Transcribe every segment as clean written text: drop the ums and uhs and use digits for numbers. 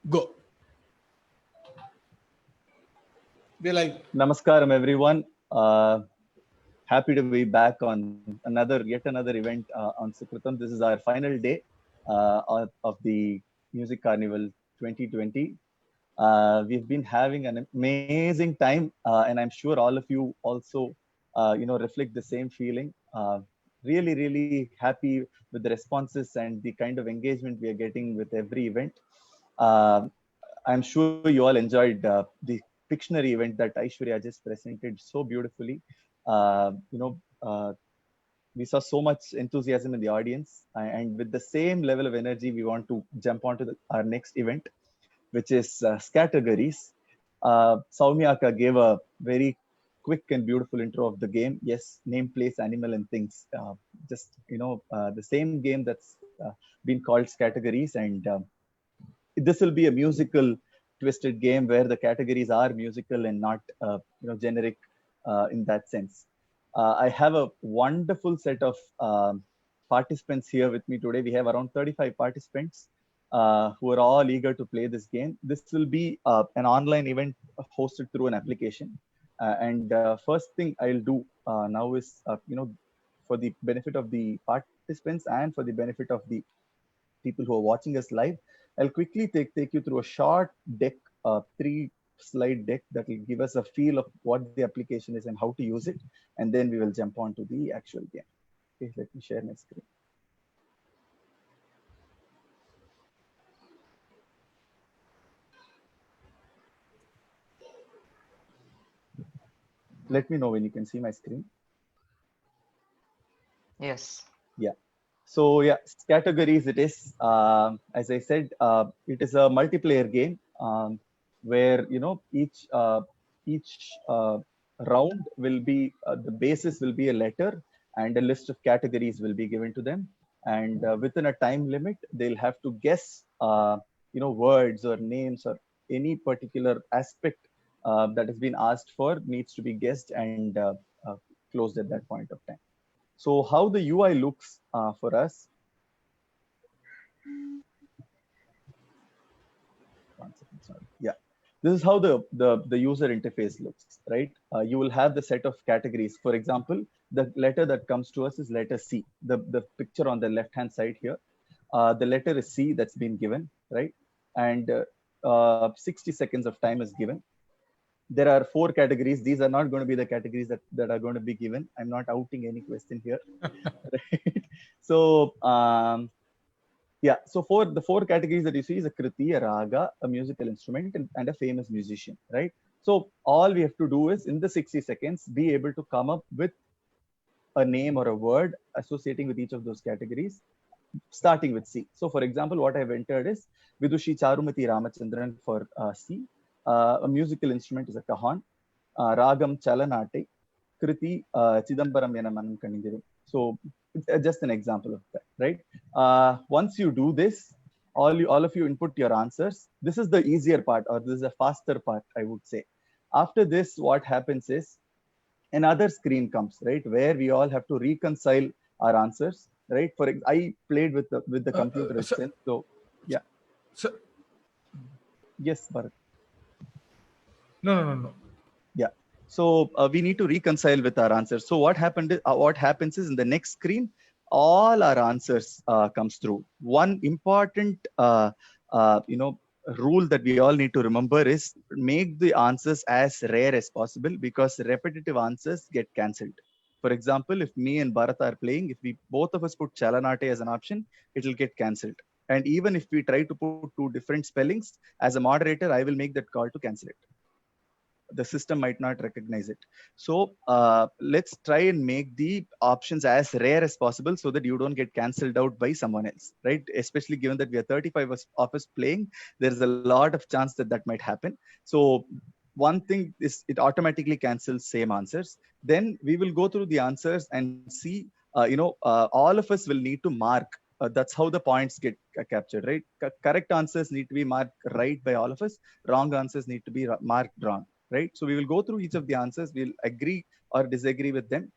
Go. We're like, Namaskaram, everyone. Happy to be back on yet another event on Sukritam. This is our final day of the Music Carnival 2020. We've been having an amazing time, and I'm sure all of you also, reflect the same feeling. Really, really happy with the responses and the kind of engagement we are getting with every event. Uh, I'm sure you all enjoyed the Pictionary event that Aishwarya just presented so beautifully. Uh, you know, uh, we saw so much enthusiasm in the audience, and with the same level of energy, we want to jump onto our next event, which is Scattergories. Saumyaka gave a very quick and beautiful intro of the game. Yes, name, place, animal, and things. The same game that's been called Scattergories, and this will be a musical twisted game where the categories are musical and not generic in that sense. I have a wonderful set of participants here with me today. We have around 35 participants who are all eager to play this game. This will be an online event hosted through an application. And first thing I'll do now is, for the benefit of the participants and for the benefit of the people who are watching us live, I'll quickly take you through a short deck, three-slide deck that will give us a feel of what the application is and how to use it, and then we will jump on to the actual game. Okay, let me share my screen. Let me know when you can see my screen. Yes. Yeah. So yeah, categories it is. As I said, it is a multiplayer game where each round will be the basis will be a letter, and a list of categories will be given to them. And within a time limit, they'll have to guess words or names or any particular aspect that has been asked for needs to be guessed and closed at that point of time. So how the UI looks for us. One second, sorry. Yeah, this is how the user interface looks, right? You will have the set of categories. For example, the letter that comes to us is letter C. The picture on the left hand side here, the letter is C that's been given, right? And 60 seconds of time is given. There are four categories. These are not going to be the categories that are going to be given. I'm not outing any question here. Right? So yeah, so for the four categories that you see is a kriti, a raga, a musical instrument, and a famous musician, right? So all we have to do is in the 60 seconds be able to come up with a name or a word associating with each of those categories, starting with C. So for example, what I've entered is Vidushi Charumati Ramachandran for C. A musical instrument is a kahan. Ragam Chalanate. Kriti Chidambaram Yanamanam Kanindiru. So just an example of that, right? Once you do this, all of you input your answers. This is the easier part, or this is a faster part, I would say. After this, what happens is another screen comes, right, where we all have to reconcile our answers, right? I played with the computer itself, so yeah. So, Yes, Bharat. no. Yeah. So we need to reconcile with our answers. So what happens is in the next screen, all our answers comes through. One important rule that we all need to remember is make the answers as rare as possible, because repetitive answers get cancelled. For example, if me and Bharat are playing, if we both of us put Chalanate as an option, it will get cancelled. And even if we try to put two different spellings, as a moderator, I will make that call to cancel it. The system might not recognize it. So let's try and make the options as rare as possible so that you don't get cancelled out by someone else, right? Especially given that we are 35 of us playing, there's a lot of chance that that might happen. So one thing is it automatically cancels same answers. Then we will go through the answers and see, all of us will need to mark. That's how the points get captured, right? Correct answers need to be marked right by all of us. Wrong answers need to be marked wrong, right? So we will go through each of the answers. We'll agree or disagree with them,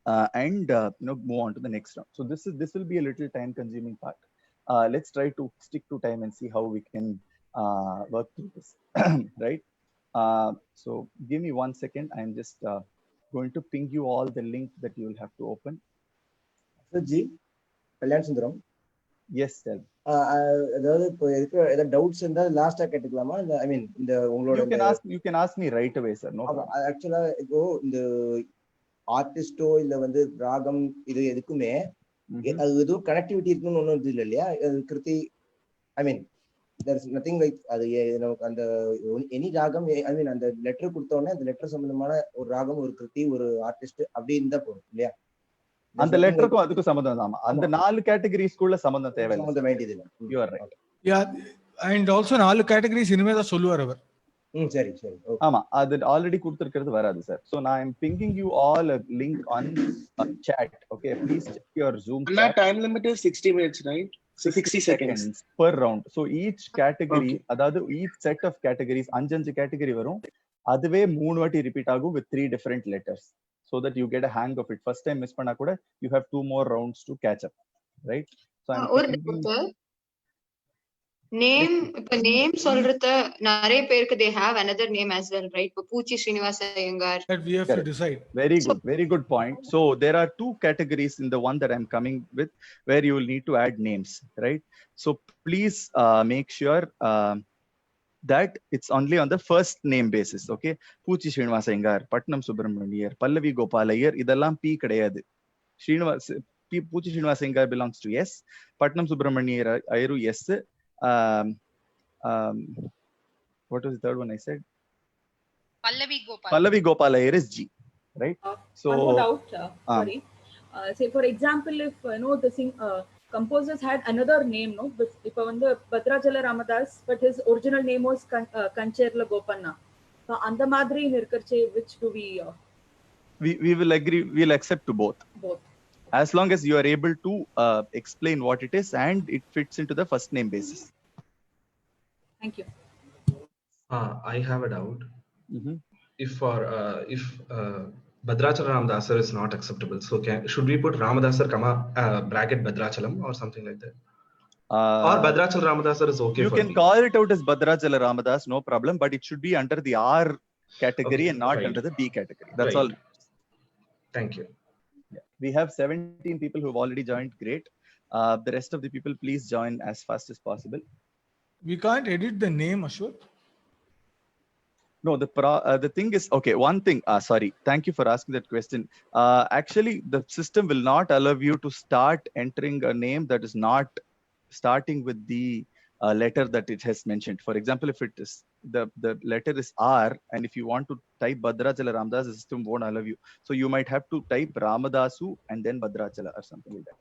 and move on to the next round. So this will be a little time-consuming part. Let's try to stick to time and see how we can work through this. Right? So give me 1 second. I'm just going to ping you all the link that you will have to open. So G, Kalyan Sundaram. Yes, tell. அதாவது இப்போ இருக்கிற ஏதாவது doubts இருந்தால் லாஸ்டா கேட்டுக்கலாமா? இந்த ஐ மீன் இந்த உங்களோட you can ask me right away, sir. No problem. ஆக்சுவலா இப்போ இந்த ஆர்டிஸ்டோ இல்ல வந்து ராகம் இது எதுக்குமே அது எதுவும் கனெக்டிவிட்டி இருக்குன்னு ஒன்றும் இது இல்லை இல்லையா? கிருத்தி ஐ மீன் there is nothing like அது நமக்கு அந்த எனி ராகம் ஐ மீன் அந்த லெட்டர் கொடுத்தோடனே அந்த லெட்டர் சம்பந்தமான ஒரு ராகம் ஒரு கிருத்தி ஒரு ஆர்டிஸ்ட் அப்படி இருந்தா போதும் இல்லையா? அந்த லெட்டருக்கும் அதுக்கும் சம்பந்தம் தான். அந்த 4 கேட்டகரிஸ்க்குள்ள சம்பந்தம் தேவையில்லை. சம்பந்தம் வேண்டியது இல்லை. You are right. Yeah, and also 4 categories இனிமே தான் சொல்லுவார் அவர். சரி சரி. ஆமா, அது ஆல்ரெடி கொடுத்திருக்கிறது வராது sir. So now I'm pinging you all a link on chat. Okay, please check your Zoom chat. And time limit is 60 minutes, right? 60 seconds per round. So each category, அதாவது each set of categories 5 category வரும். அதுவே 3 வாட்டி repeat ஆகும் with 3 different letters, so that you get a hang of it. First time miss பண்ணா கூட you have 2 more rounds to catch up, right? So I'm name இப்ப name சொல்றது நிறைய பேருக்கு they have another name as well, right? இப்ப பூச்சி Srinivasa Iyengar. That we have to decide. Very good point. So there are 2 categories in the one that I'm coming with where you will need to add names, right? So please make sure that it's only on the first name basis. Okay, பூச்சி ஸ்ரீனிவாச ஐயங்கார், பட்னம் சுப்பிரமணியர், பல்லவி கோபால் ஐயர், இதெல்லாம் B கிடையாது. பூச்சி Srinivasa Iyengar belongs to yes, Patnam Subramaniyar Iyer yes. What was the third one I said? Pallavi Gopal Iyer is G, right? So one more doubt, sorry. Say for example, if the composers had another name, no, but if Bhadrachala Ramadas, but his original name was Kancherla Gopanna. So anda madri nirkarche, which do we will agree, we'll accept to both. Both. As long as you are able to explain what it is and it fits into the first name basis. Thank you. I have a doubt. If Bhadrachala Ramadasar is not acceptable, so should we put Ramadasar comma bracket Bhadrachalam or something like that? Or Bhadrachala Ramadasar is okay. You can call it out as Bhadrachala Ramadas, no problem, but it should be under the R category and not under the B category. That's all. Thank you. Yeah. We have 17 people who have already joined. Great. The rest of the people, please join as fast as possible. We can't edit the name, Ashok. No, the thing is, okay, one thing, sorry, thank you for asking that question. Actually, the system will not allow you to start entering a name that is not starting with the letter that it has mentioned. For example, if it is the letter is R, and if you want to type Bhadrachala Ramadas, the system won't allow you. So you might have to type Ramadasu and then Bhadrachala or something like that.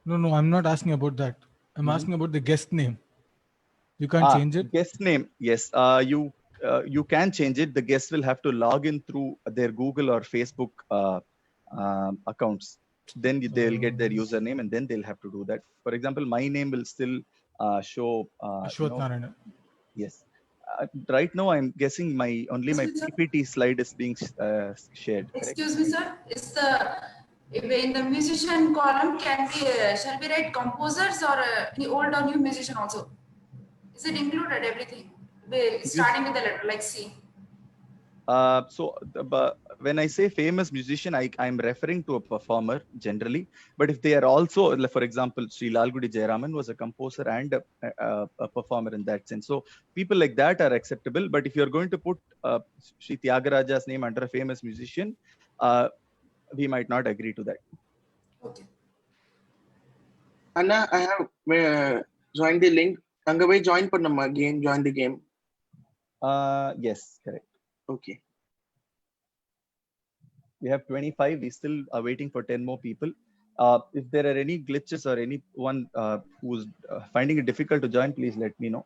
No, I'm not asking about that. I'm asking about the guest name. You can't change it? Guest name, yes. You can change it. The guest will have to log in through their Google or Facebook accounts. Then they'll get their username and then they'll have to do that. For example, my name will still show Ashwath Narayana. Yes. Right now, I'm guessing my PPT slide is being shared. Excuse me, sir. Is in the musician column shall we write composers or the old or new musician also? Is it included everything? Starting with the letter like C. When I say famous musician, I'm referring to a performer generally. But if they are also, for example, Sri Lalgudi Jayaraman was a composer and a performer in that sense. So people like that are acceptable. But if you're going to put Sri Tyagaraja's name under a famous musician, we might not agree to that. Okay. Anna, I have joined the link. Angavai join pannam again. Join the game. Yes, correct. Okay. We have 25. We still are waiting for 10 more people. If there are any glitches or anyone who's finding it difficult to join, please let me know.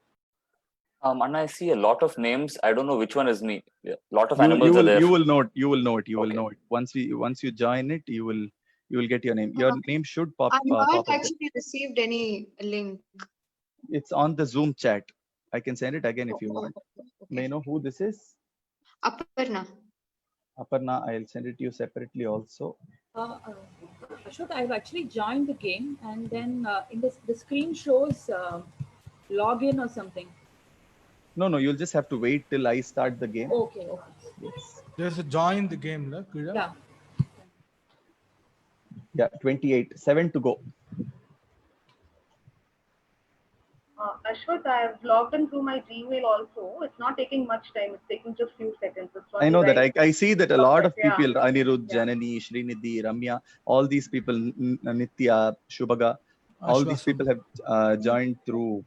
And I see a lot of names. I don't know which one is me. A lot of animals are there. You will know it. You will know it. You will know it. Once you join it, you will get your name. Your name should pop. I haven't actually received any link. It's on the Zoom chat. I can send it again if you want. Okay. May I know who this is? Aparna. Aparna, I'll send it to you separately also. Ashok, I've actually joined the game, and then in the screen shows login or something. No, you'll just have to wait till I start the game. Okay. Yes. There's a join the game, la, Krida? Yeah. Yeah, 28. 7 to go. Ashwath, I have logged in through my Gmail also. It's not taking much time. It's taking just few seconds. It's I know that. I see that a lot of Yeah. people, Anirudh, Yeah. Janani, Srinidhi, Ramya, all these people, Nitya, Shubhaga, all these Ashwasam. people have joined through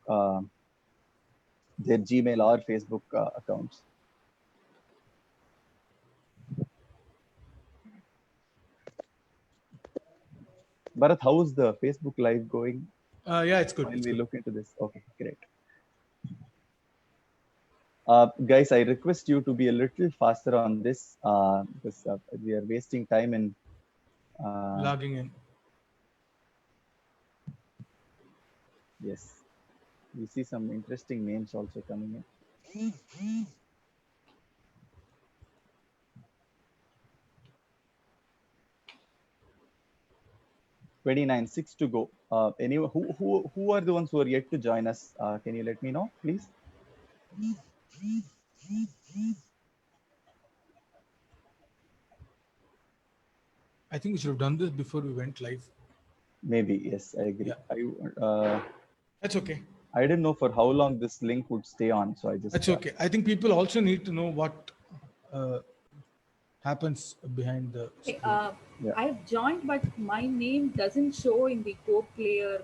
their Gmail or Facebook accounts. Bharat, how's the Facebook Live going? Yeah, it's good. While It's we good. look into this. Okay, great. Guys, I request you to be a little faster on this because we are wasting time in Logging in. Yes. We see some interesting names also coming in. 29, 6 to go. Anyone who are the ones who are yet to join us? Can you let me know, please? I think we should have done this before we went live. Maybe, yes, I agree. Yeah. That's okay. I didn't know for how long this link would stay on, so I just. That's okay. I think people also need to know what happens behind the screen. Yeah. I've joined, but my name doesn't show in the co-player.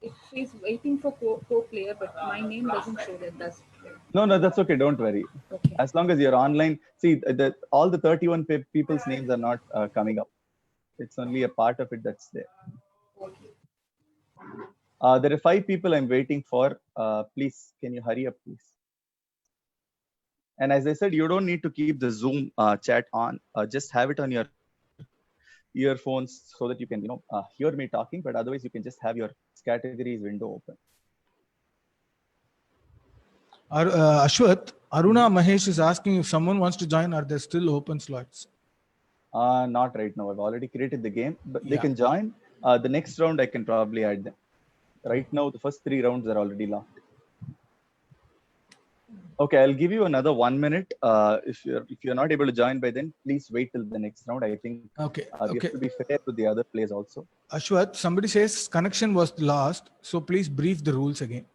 It says waiting for co-player, but my name doesn't show that. No, that's okay. Don't worry. Okay. As long as you're online, see, all the 31 people's names are not coming up. It's only a part of it that's there. Okay. There are 5 people I'm waiting for. Please, can you hurry up, please? And as I said, you don't need to keep the Zoom chat on. Just have it on your earphones so that you can, hear me talking. But otherwise, you can just have your categories window open. Ashwath, Aruna Mahesh is asking if someone wants to join, are there still open slots? Not right now. I've already created the game, but they can join. The next round, I can probably add them. Right now, the first 3 rounds are already locked. Okay, I'll give you another 1 minute. If you're not able to join by then, please wait till the next round. I think okay. We have to be fair to the other players also. Ashwath, somebody says connection was lost, so please brief the rules again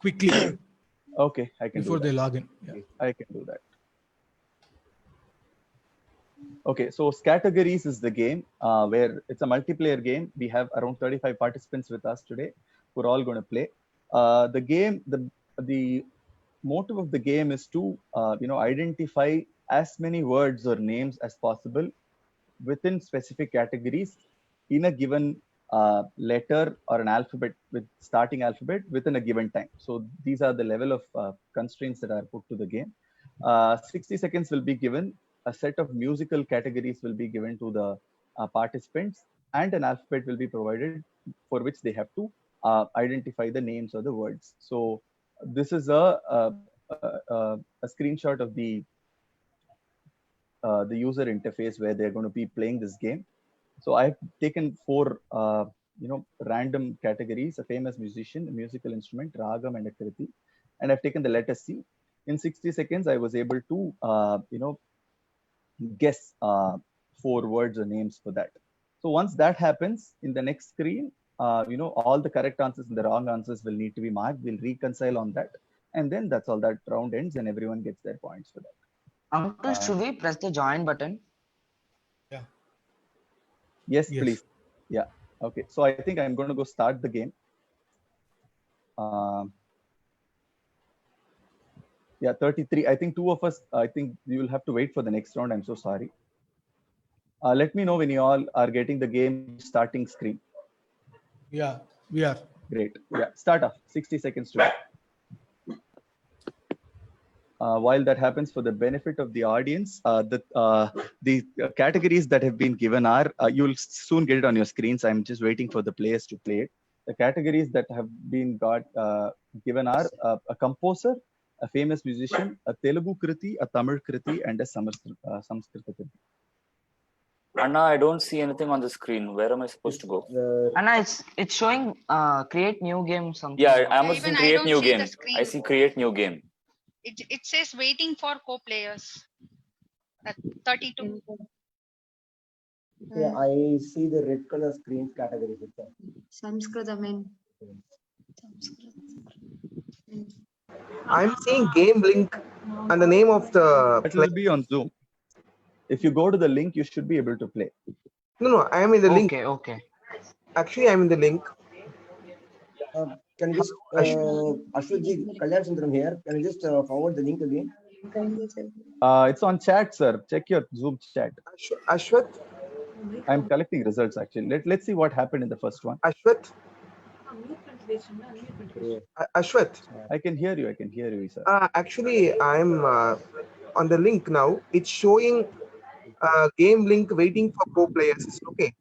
quickly. Okay, I can before do that. They log in. Yeah. I can do that. Okay, so categories is the game where it's a multiplayer game. We have around 35 participants with us today. We're all going to play. The game, the motive of the game is to identify as many words or names as possible within specific categories in a given letter or an alphabet with starting alphabet within a given time. So these are the level of constraints that are put to the game. 60 seconds will be given. A set of musical categories will be given to the participants, and an alphabet will be provided for which they have to identify the names or the words. So this is a screenshot of the user interface where they're going to be playing this game. So I've taken 4 random categories: a famous musician, a musical instrument, ragam, and a kriti, and I've taken the letter C. In 60 seconds, I was able to guess 4 words or names for that. So once that happens, in the next screen, all the correct answers and the wrong answers will need to be marked. We'll reconcile on that, and then that's all. That round ends, and everyone gets their points for that. Uncle, should we press the join button? Yeah. Yes, please. Yeah. Okay. So I think I'm going to go start the game. Yeah, 33. I think 2 of us, I think you will have to wait for the next round. I'm so sorry. Let me know when you all are getting the game starting screen. Yeah, we are. Great. Yeah, start off. 60 seconds to go. While that happens, for the benefit of the audience, the categories that have been given are, you'll soon get it on your screens. I'm just waiting for the players to play it. The categories that have been given are a composer, a famous musician, a Telugu kriti, a Tamil kriti, and a Sanskrit kriti. Anna, I don't see anything on the screen. Where am I supposed to go? Anna, it's showing create new game something. Yeah, I'm Yeah, seeing even I create don't new see the game. I screen. see create new game. It says waiting for co-players. At 32. Yeah, I see the red color screen category. Samskritam. I'm seeing game link and the name of the It will be on Zoom. If you go to the link, you should be able to play. No, I am in the link. Okay. Actually, I'm in the link. Can you just Ashwatji, Kalyan Sundaram here? Can you just forward the link again? It's on chat, sir. Check your Zoom chat. Ashwath? I'm collecting results actually. Let's see what happened in the first one. Ashwath? Ashwath? I can hear you. Sir. Actually, I'm on the link now. It's showing game link waiting for co-players. Okay.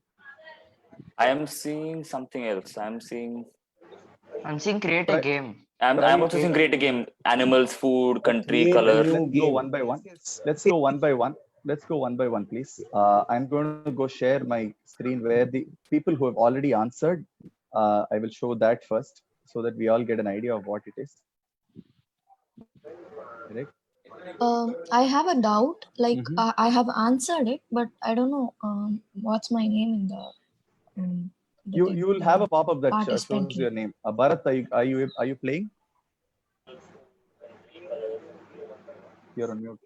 I am seeing something else. I'm seeing create a game. I'm also seeing create a game. Animals, food, country, color. Let's go one by one. Let's go one by one, please. I'm going to go share my screen where the people who have already answered, I will show that first so that we all get an idea of what it is. Correct? I have a doubt. Like I have answered it, but I don't know what's my name in the. You will have a pop-up that shows participant your name. Bharat, are you playing? You're on mute.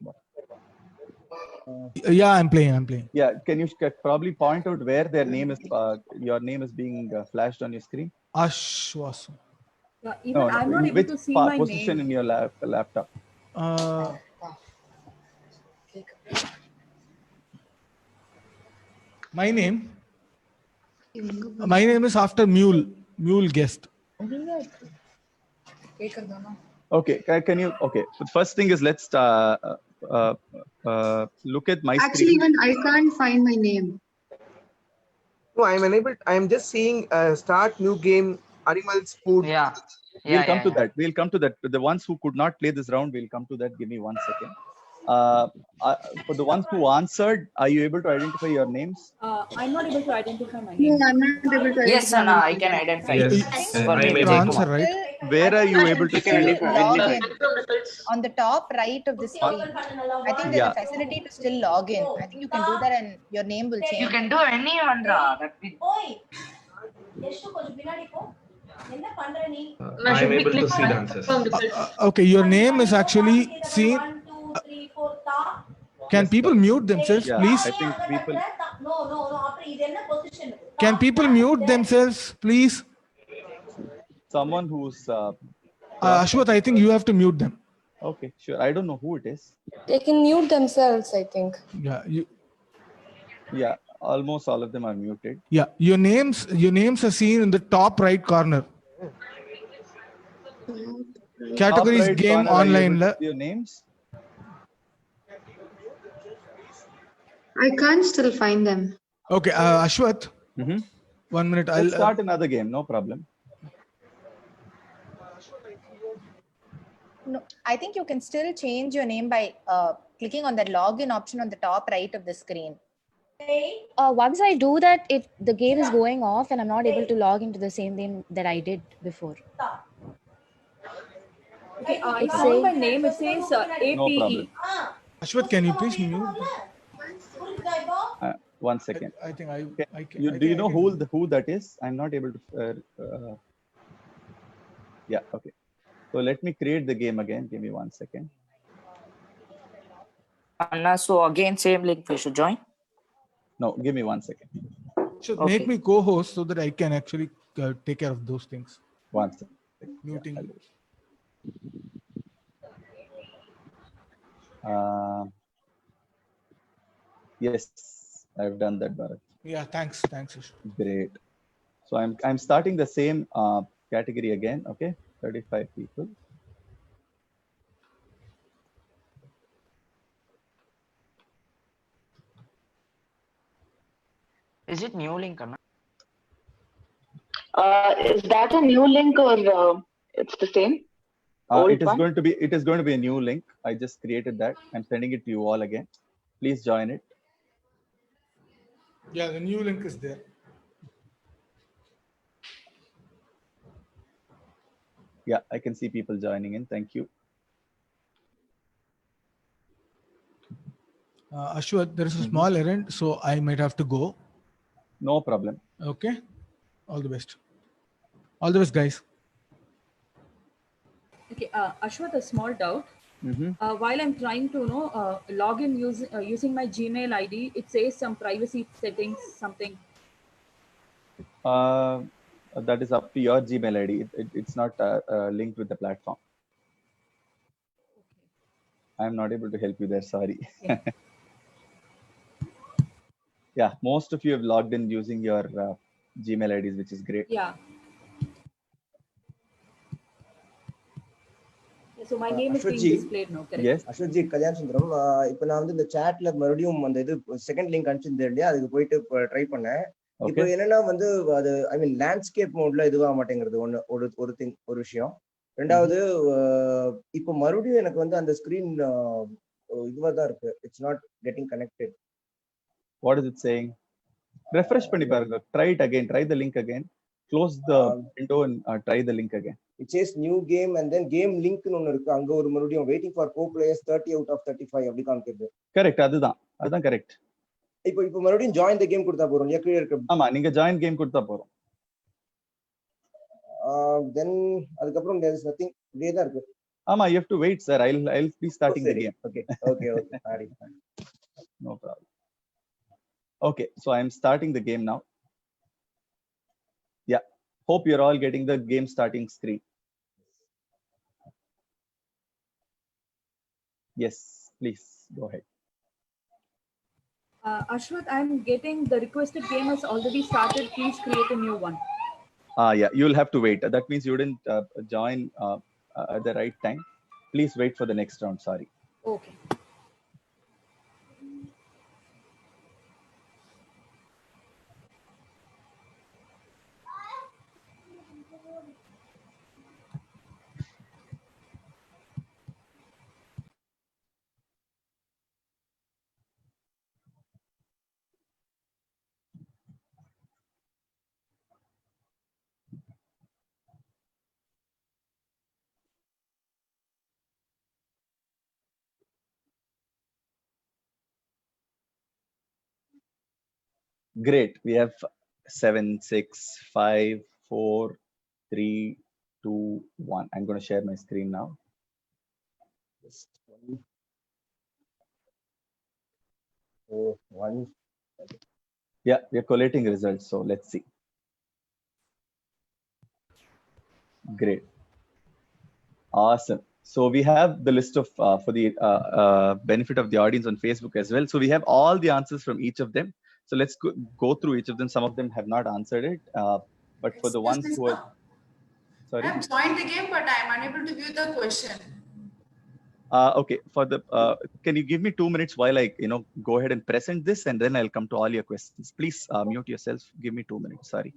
Yeah, I'm playing. Yeah, can you probably point out where their name is? Your name is being flashed on your screen. Yeah, Ashwasu. even I'm not able to see my position name. in your laptop? My name is after Mule guest. Okay, can you? Okay, the first thing is let's look at my Actually, screen. even I can't find my name. No, I'm unable. I'm just seeing start new game, animals, food. Yeah. We'll come to that. We'll come to that. The ones who could not play this round, we'll come to that. Give me 1 second. For the ones who answered, are you able to identify your names? I'm not able to identify my name. No, I'm not able to. Yes, Anna, I can identify. Yes, For I'm me, able Vijay to. Kumar. Right? Where are you able to see your identify. Log in on the top right of the screen. I think there's a facility to still log in. I think you can do that and your name will change. You can do anyone, Ra. I'm able to see the answers. Okay, your name is actually seen. Can people mute themselves, please? I think people. Can people mute themselves, please? Someone who's. Ashwath, I think you have to mute them. Okay, sure. I don't know who it is. They can mute themselves, I think. Yeah, almost all of them are muted. Yeah, your names are seen in the top right corner. Categories Top right game corner, are you online. able to see your names. I can't still find them. Okay, Ashwath. 1 minute. Let's start another game. No problem. No, I think you can still change your name by clicking on that login option on the top right of the screen. Once I do that, the game is going off and I'm not able to log into the same name that I did before. Okay, I found my name. It says APE. No problem. Ashwath, can you please mute? 1 second. I think I can. Do you know who that is? I'm not able to. Yeah. Okay. So let me create the game again. Give me 1 second. Anna, so again, same link we should join? No, give me 1 second. Should make me co-host so that I can actually take care of those things. 1 second. Muting. Yes, I've done that, Bharat. Yeah, thanks. Ish. Great. So I'm starting the same category again. Okay, 35 people. Is it new link, Anna? Is that a new link or it's the same? It is going to be a new link. I just created that. I'm sending it to you all again. Please join it. Yeah, the new link is there. Yeah, I can see people joining in. Thank you. Ashwath, there is a small errand, so I might have to go. No problem. Okay. All the best. All the best, guys. Okay, Ashwath, a small doubt. Mm-hmm. While I'm trying to log in using my Gmail ID, it says some privacy settings, something. That is up to your Gmail ID. It's not linked with the platform. I'm not able to help you there. Sorry. Yeah. Yeah, most of you have logged in using your Gmail IDs, which is great. Yeah. So my name is being displayed now, correct? Yes. அஸ்வத்ஜி Kalyan Sundaram இப்போ நான் வந்து இந்த சாட்ல மறுபடியும் அந்த இது second link அனுப்பிச்சிருந்தேன் இல்லையா, அதுக்கு போயிட்டு ட்ரை பண்ணேன். இப்போ என்னன்னா வந்து அது ஐ மீன் லேண்ட்ஸ்கேப் மோட்ல இதுவாக மாட்டேங்கிறது ஒரு விஷயம். ரெண்டாவது இப்போ மறுபடியும் எனக்கு வந்து அந்த ஸ்கிரீன் இதுவா தான் இருக்கு. It's not getting connected. What is it saying? Refresh பண்ணி பாருங்க. Try it again. Try the link again. Close the window and try the link again. It says new game and then game link னு ஒன்னு இருக்கு. அங்க ஒரு மறுபடியும் waiting for co-players 30 out of 35 அப்படி காமிக்குது. கரெக்ட், அதுதான் கரெக்ட். இப்போ மறுபடியும் join the game கொடுத்தா போறோம். இல்லையா, கிளியர் இருக்கு. ஆமா, நீங்க join game கொடுத்தா போறோம். Then அதுக்கப்புறம் there is nothing. இதே தான் இருக்கு. ஆமா, you have to wait, sir. I'll be starting the game. Okay. No problem. Okay, so I'm starting the game now. Yeah, hope you're all getting the game starting screen. Yes, please go ahead. Ashwath, I'm getting the requested game has already started. Please create a new one. Yeah, you'll have to wait. That means you didn't join at the right time. Please wait for the next round. Sorry. Okay. Great. We have 7, 6, 5, 4, 3, 2, 1. I'm going to share my screen now. One. Yeah, we are collating results. So let's see. Great. Awesome. So we have the list of for the benefit of the audience on Facebook as well. So we have all the answers from each of them. So let's go through each of them. Some of them have not answered it, but for the ones who are, sorry. I've joined the game, but I'm unable to view the question. Okay, for the can you give me 2 minutes while I go ahead and present this, and then I'll come to all your questions. Please mute yourself. Give me 2 minutes. Sorry.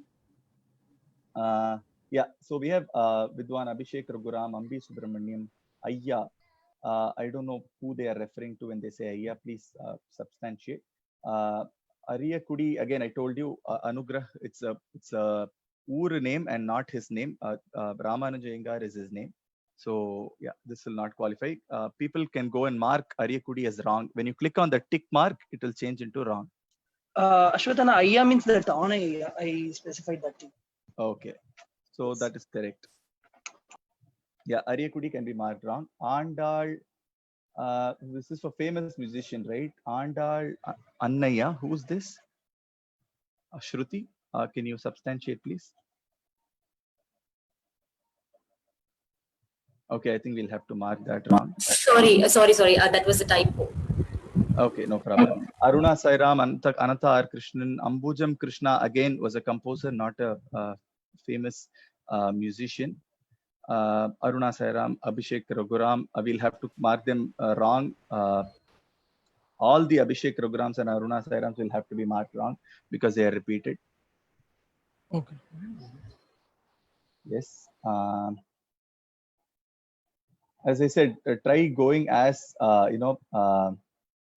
Yeah, so we have Vidwan Abhishek Raghuram, Ambi Subramaniam, Ayya. I don't know who they are referring to when they say Ayya. Please substantiate. Ariya Kudi, again, I told you, Anugrah, it's a Ur name and not his name. Ramanuja Iyengar is his name. So yeah, this will not qualify. People can go and mark Ariya Kudi as wrong. When you click on the tick mark, it will change into wrong. Ashwathana, Ayya means that I specified that too. Okay, so that is correct. Yeah, Ariya Kudi can be marked wrong. Andal, this is for famous musician, right? Andal Annaya, who's this? Shruti, can you substantiate, please? Okay, I think we'll have to mark that wrong. Sorry. That was a typo. Okay, no problem. Aruna Sairam, Ananta R. Krishnan, Ambujam Krishna again was a composer, not a famous musician. Aruna Sairam, Abhishek Raghuram, we'll have to mark them wrong. All the Abhishek Raghurams and Aruna Sairams will have to be marked wrong because they are repeated. Okay. Yes. As I said, try going as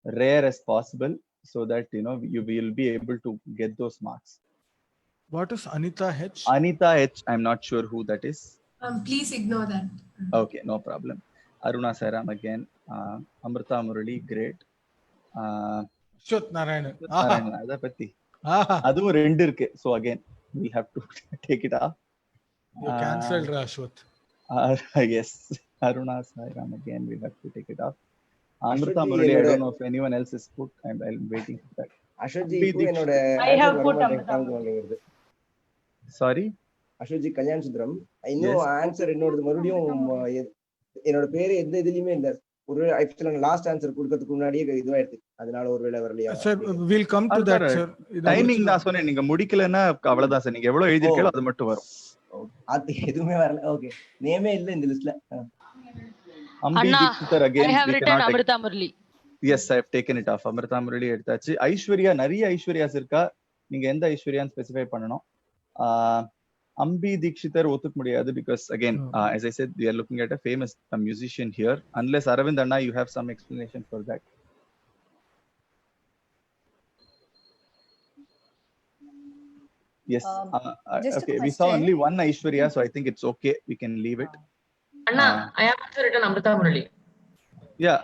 rare as possible. so that you will be able to get those marks. What is Anita H? Anita H, I'm not sure who that is. Please ignore that. Okay, no problem. Aruna Sairam again. Amrita Murali, great. Ashwath Narayan. Narayan, adha patti. Adu rendu irukku. So again, we have to take it off. You cancelled Ashwath. Yes, Aruna Sairam again, we have to take it off. Amrita Murali, I don't know if anyone else is put. I'm waiting for that. Ashwaji, I have put Amrita. Sorry? Ashwaji Kalyan Sudram. I know answer என்னோடது மறுபடியும் என்னோட பேரு எந்த இதுலயுமே இல்ல. ஒரு ஆக்சுவலா last answer கொடுக்கிறதுக்கு முன்னாடியே இதுவாயிடுது. அதனால ஒருவேளை வரலையா? Sir, we'll come to that, sir. Timing நான் சொன்னேன், நீங்க முடிக்கலன்னா அவ்வளவுதான் சார். நீங்க எவ்வளவு எழுதிருக்கீங்களோ அது மட்டும் வரும். அது எதுவுமே வரல. ஓகே. நேமே இல்ல இந்த லிஸ்ட்ல. Anna, again, I have written Amrita Murali. Yes, I have taken it off. Amrita Murali எடுத்தாச்சு. ஐஸ்வர்யா, நிறைய ஐஸ்வர்யாஸ் இருக்கா. நீங்க எந்த ஐஸ்வர்யான்னு ஸ்பெசிஃபை பண்ணணும். Ambi Dikshitar ஒத்துக்க முடியாது because again, as I said, we are looking at a famous musician here. Unless Aravind Anna, you have some explanation for that. Yes. Okay, we saw only one Aishwarya, so I think it's okay. We can leave it. Anna, I have also written Amrita Murali. Yeah.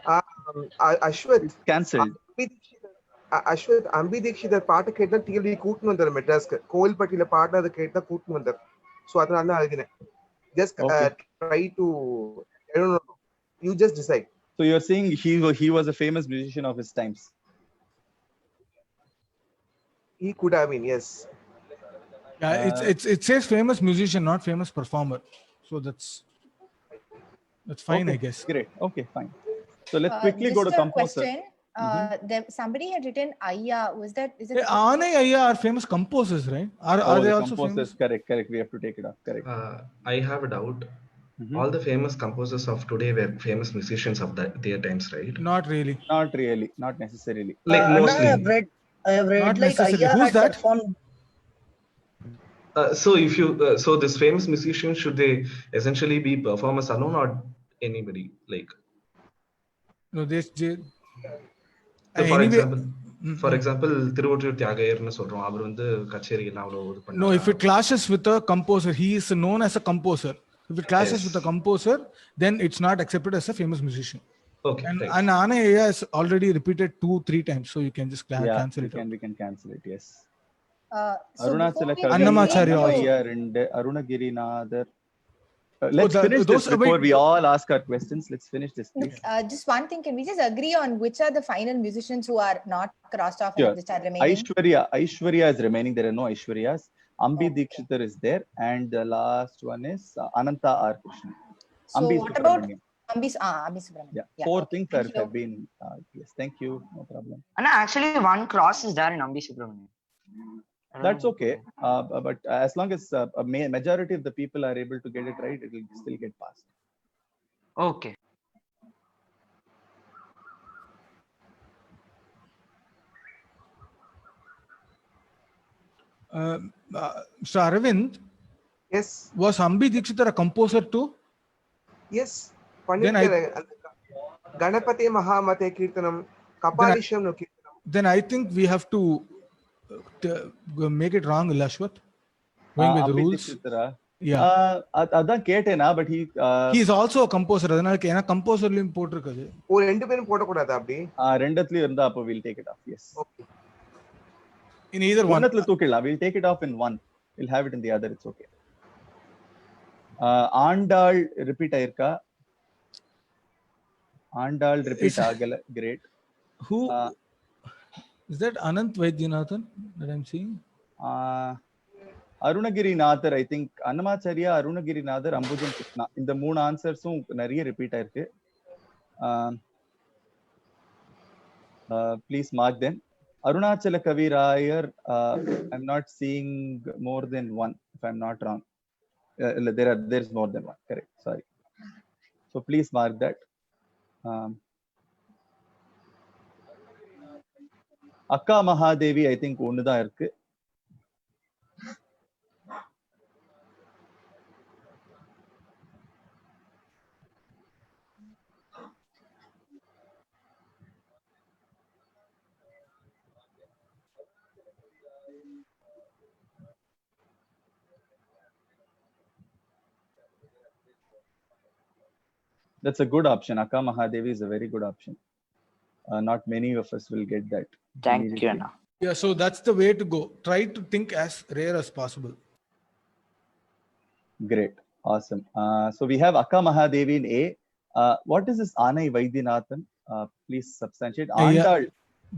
Ashwath. It's cancelled. Ashwath, Ambi Dikshitar பாட்டு கேட்டா TLD கூட்டிட்டு வந்தார் மெட்ராஸ்க்கு. கோவில்பட்டியில பாடுனது கேட்டா கூட்டிட்டு வந்தார். So அதனால தான் எழுதினேன். Just try to, I don't know. You just decide. So you're saying he was a famous musician of his times. He could have been, yes. Yeah, it says famous musician, not famous performer. So that's fine, okay, I guess. Great. Okay, fine. So let's quickly go to composer. Question. Somebody had written Ayya. Is it? Ane Ayya are famous composers, right? Are they also composers? famous? Correct. We have to take it off. Correct. I have a doubt. All the famous composers of today were famous musicians of their times, right? Not really. Not necessarily. Like mostly. I have read Not like necessarily. Ayya Who's had that? performed. So if you this famous musicians, should they essentially be performers alone or anybody like? No, they So for example, Thiruvottiyur தியாகையர்னு சொல்றோம். அவர் வந்து கச்சேரி எல்லாம் அவ்வளவு இது பண்ணாரு. No, if it clashes with a composer, he is known as a composer. If it clashes with a composer, then it's not accepted as a famous musician. Okay. And Ane Ayya is already repeated 2-3 times, so you can just cancel it. We can cancel it. Yes. So Arunachala Annamacharya Ayya and Arunagiri Nadar. Let's finish this before we all ask our questions. Let's finish this, please. Just one thing. Can we just agree on which are the final musicians who are not crossed off Sure. and which are remaining? Aishwarya is remaining. There are no Aishwaryas. Ambi Dikshitar is there, and the last one is Ananta R. Krishnan. So what about Ambi Subramanian? Yeah. Four things have been. Yes, thank you. No problem. Anna, actually, one cross is there in Ambi Subramanian. That's okay, but as long as a majority of the people are able to get it right, it will still get passed. Okay. So Aravind, Yes. was Ambi Dikshitar a composer too? Yes. Ganapati Mahamate Kirtanam, Kapalisham no Kirtanam. Then I think we have to make it wrong, Ashwath. Going with the rules. Yeah. அதான் கேட்டேனா, but he is also a composer. அதனால ஏனா கம்போசர்லயும் போட்டுருக்குது. ஒரு ரெண்டு பேரும் போட கூடாது அப்படி. ரெண்டத்துலயும் இருந்தா அப்ப we'll take it off. Yes. Okay. In either one. ஒண்ணத்துல தூக்கிடலாம். We'll take it off in one. We'll have it in the other. It's okay. Andal repeat ஆயிருக்கா? ஆண்டாள் ரிப்பீட் ஆகல. Great. Who is that? Anant Vaidyanathan that I'm seeing? Arunagiri Nadar, I think. Annamacharya, Arunagiri Nadar, Ambujan Krishna. இந்த மூணு ஆன்சர்ஸும் நிறைய repeat ஆயிருக்கு. Please mark them. Arunachala Kavi Rayar, I'm not seeing more than one, if I'm not wrong. There's more than one. Correct. Sorry. So please mark that. Akka Mahadevi, I think ஒன்னு தான் இருக்கு. That's a good option. Akka Mahadevi is a very good option. Not many of us will get that. Thank you, Anna. Yeah, so that's the way to go. Try to think as rare as possible. Great. Awesome. So we have Akka Mahadevi in A. What is this Anai Vaidyanathan? Please substantiate. Andal.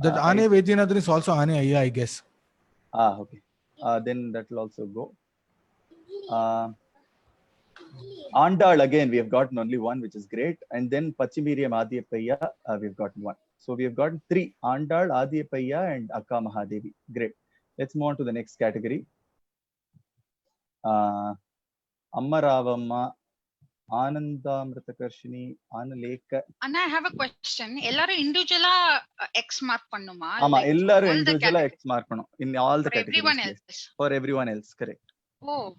That Ane Vaidyanathan is also Ane Ayya, I guess. Okay. Then that will also go. Andal, again, we have gotten only one, which is great. And then Pachimiriam Adiyapayya, we've gotten one. So we have gotten 3. Andal, Adiyapayya, and Akka Mahadevi. Great. Let's move on to the next category. Amma Ravamma, Anandamritakarshini, Analeka. Anna, I have a question. Ellaru individual X mark pannuma? Ama, ellaru individual X mark panum in all the categories. Everyone else. For everyone else, correct. Oh.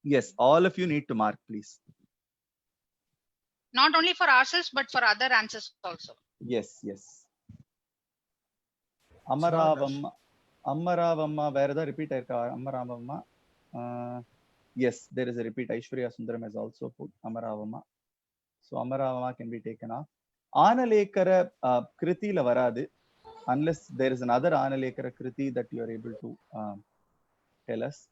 Yes, all of you need to mark, please. Not only for ourselves, but for other answers also. Yes, yes. Ammaravamma, where the repeat Ammaravamma. Yes, there is a repeat. Aishwarya Sundaram has also put Ammaravamma. So Ammaravamma can be taken off. Analekara Kriti la varadu, unless there is another Analekara Kriti that you are able to tell us.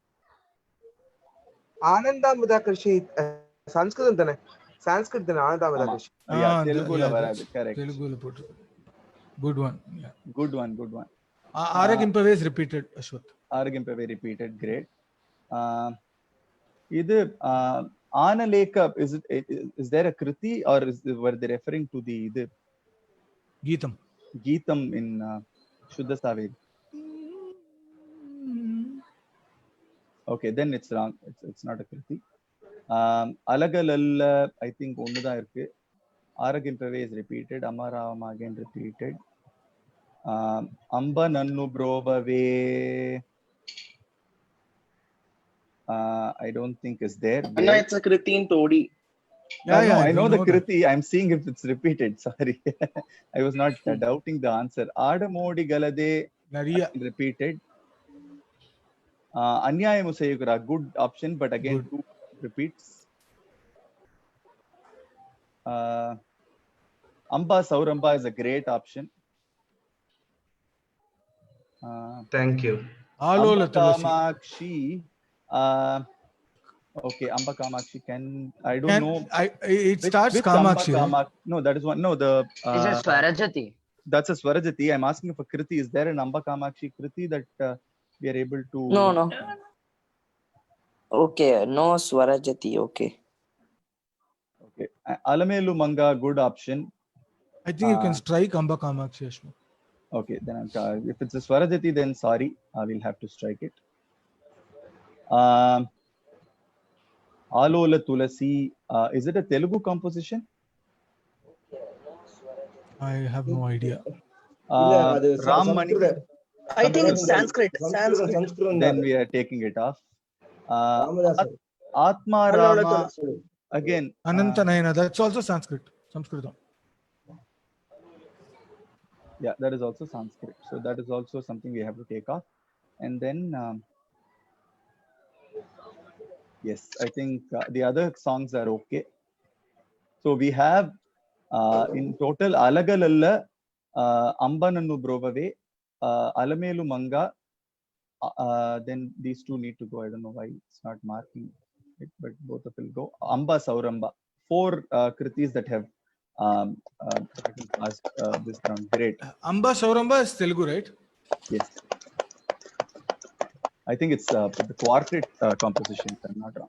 Anandamritakarshi, Sanskrit thane. Sanskrit thane Anandamritakarshi. Yeah, Telugu la varadu, correct. Telugu la put. Good one. Yeah. Good one, good one. Aragimpave is repeated, Ashwath. Aragimpave repeated, great. Analeka, is there a Kriti, or were they referring to the Geetam? Geetam in Shuddha Saved. Okay, then it's wrong. It's not a Kriti. Alagalalla, I think onnu da irukku. Aragimpave is repeated. Ammaravamma again repeated. Amba Nannu Brovave, I don't think is there. Anna, it's a Kriti in Todi. Yeah, I know the Kriti. I'm seeing if it's repeated. Sorry. I was not doubting the answer. Adamodi Galade repeated. Anyayamu Sayukara, good option, but again, 2 repeats. Amba Sauramba is a great option. Thank you. Amba Kamakshi. Okay, Amba Kamakshi I don't know. It starts Kamakshi. No, that is one. No, the. It's a Swarajati. That's a Swarajati. I'm asking for Kriti. Is there an Amba Kamakshi Kriti that we are able to? No. Okay, no Swarajati. Okay. Alamelu Manga, good option. I think you can strike Amba Kamakshi, Ashwin. Okay, then if it's a Swarajati, then sorry, I will have to strike it. Alola Tulasi, is it a Telugu composition? I have no idea. Ram Mani. I think it's Sanskrit. Then we are taking it off. Atma Rama, again. Anantanayana, that's also Sanskrit. Sanskritam. Yeah, that is also Sanskrit. So that is also something we have to take off. And then, yes, I think the other songs are okay. So we have in total Alagalalla, Ambanannu Brovave, Alamelu Manga. Then these 2 need to go. I don't know why it's not marking it, but both of them will go. Amba Sauramba. 4 Kritis that have passed this round. Great. Amba Sauramba is Telugu, right? Yes. I think it's the quartet composition, if I'm not wrong.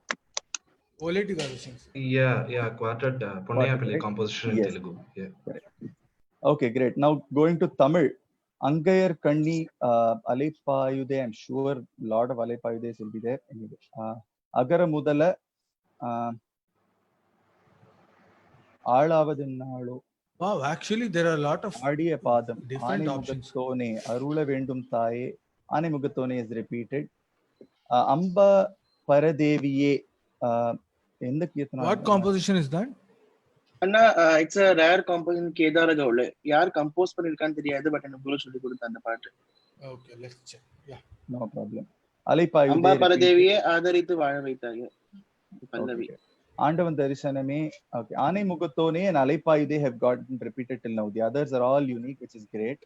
Oleti garu sings. Yeah, quartet Ponnayapalli composition in Telugu. Yeah. Correct. Okay, great. Now going to Tamil. Angayar Kanni Alaipayude, I'm sure a lot of Alaipayudes will be there. Anyway, Agara Mudala Alavadinnalu. Wow, actually there are a lot of Adiya Padam, different options. Mugatone, Arula Vendum Thai, Ane Mugatone is repeated. Amba Paradeviye. What composition is that? Anna, it's a rare composition. Kedara Gaule. Yaar compose பண்ணிருக்கான்னு தெரியாது, but எனக்கு புள்ள சொல்லி கொடுத்த அந்த பாட்டு. Okay, let's check. Yeah. No problem. Alaipayude. Amba பரதேவியே ஆதரித்து வாழ வைத்தாங்க. பல்லவி. Andavan Darishaname, okay. Ane Mugathone and Alaipayude have gotten repeated till now. The others are all unique, which is great.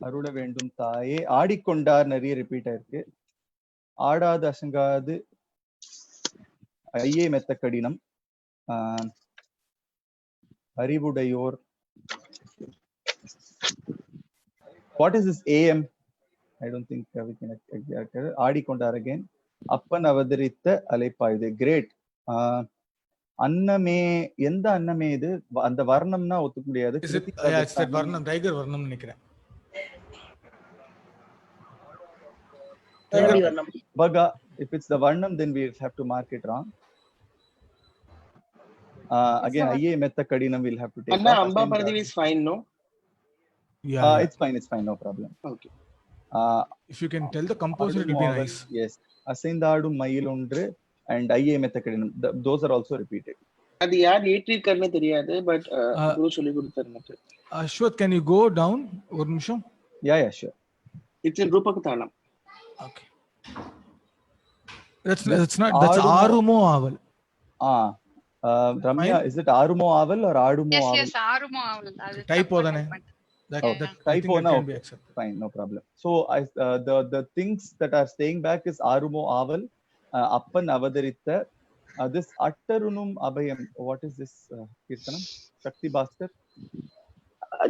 Arula Vendum Taye, Adikondar Nari repeat irukku. Aadada Asangadu, Ayye Mettakadinam, Arivudayor. What is this AM? I don't think we can exactly. Adikondar again. Appan Avadaritha Alaipayude. Great. Anname, எந்த அன்னமே இது அந்த வர்ணம்னா ஒத்துக்க முடியாது. It's that varnam, tiger varnam நினைக்கிறேன். Baga, if it's the varnam, then we have to mark it wrong. Again, Ayye Metta Kadinam will have to take. Anna, Amba Paradivi is fine, no? Yeah, it's fine, no problem. Okay. If you can tell the composer, it will be nice. Yes. Asindadu Mayilundre and Ayye Metta Kadinam. Those are also repeated. அது யார் ஈட்ரீட் करने தெரியாது but குரு சொல்லி கொடுத்தாரு எனக்கு. Ashwath, can you go down ஒரு நிமிஷம்? Yeah, sure. It's in ரூபக தாளம். Okay. That's Arumo Aval. Ramya, is it Arumo Aval or Adumo Aval? Yes, Arumo Aval. Typo dane. That typo can be accepted. Fine, no problem. So the things that are staying back is Arumo Aval, Appan Avadaritha. This Attarunum Abhayam, what is this Kirtanam? Shakti Bhaskar?